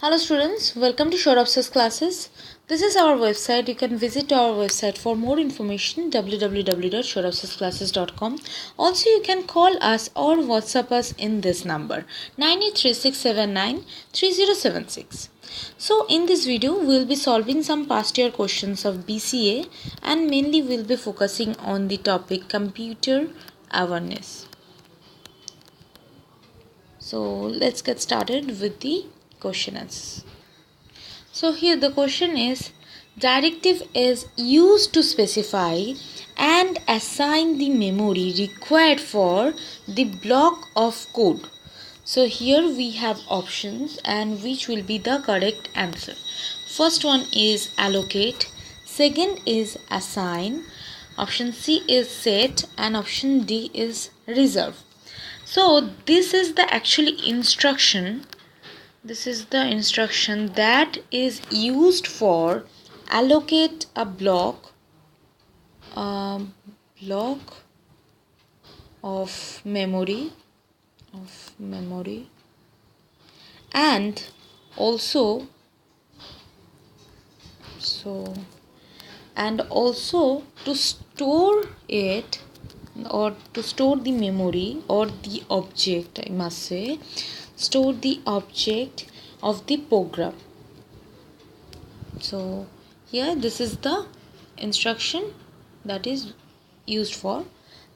Hello students, welcome to Short Obsess classes. This is our website. You can visit our website for more information www.shortobsessclasses.com. Also, you can call us or WhatsApp us in this number 9836793076. So in this video, we will be solving some past year questions of BCA and mainly we will be focusing on the topic computer awareness. So let's get started with the questions. So here the question is, directive is used to specify and assign the memory required for the block of code. So here we have options and which will be the correct answer. First one is allocate, second is assign, option C is set and option D is reserve. So this is the actually instruction. This is the instruction that is used for allocate a block of memory and also to store it or to store the memory or the object, I must say, store the object of the program. So here this is the instruction that is used for.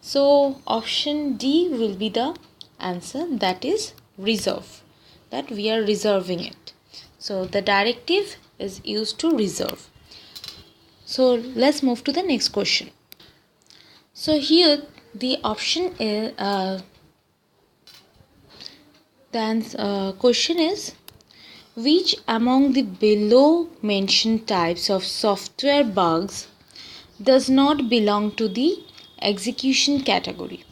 So option D will be the answer, that is reserve, that we are reserving it. So the directive is used to reserve. So let's move to the next question. So here the option is question is, which among the below mentioned types of software bugs does not belong to the execution category?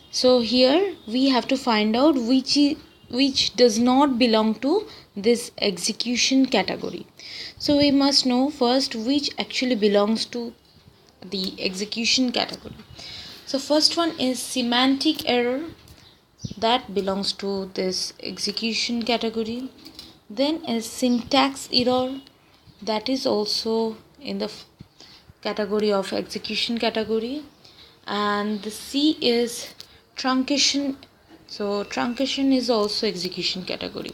So here we have to find out which does not belong to this execution category. So we must know first which actually belongs to the execution category. So first one is semantic error, that belongs to this execution category. Then is syntax error, that is also in the category of execution category. And the C is truncation. So truncation is also execution category.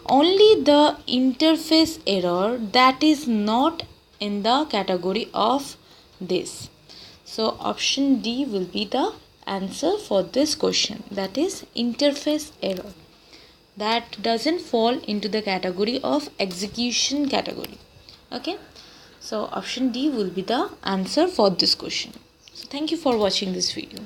Only the interface error that is not in the category of this. So option D will be the answer for this question, that is interface error, that doesn't fall into the category of execution category. Okay, so option D will be the answer for this question. So thank you for watching this video.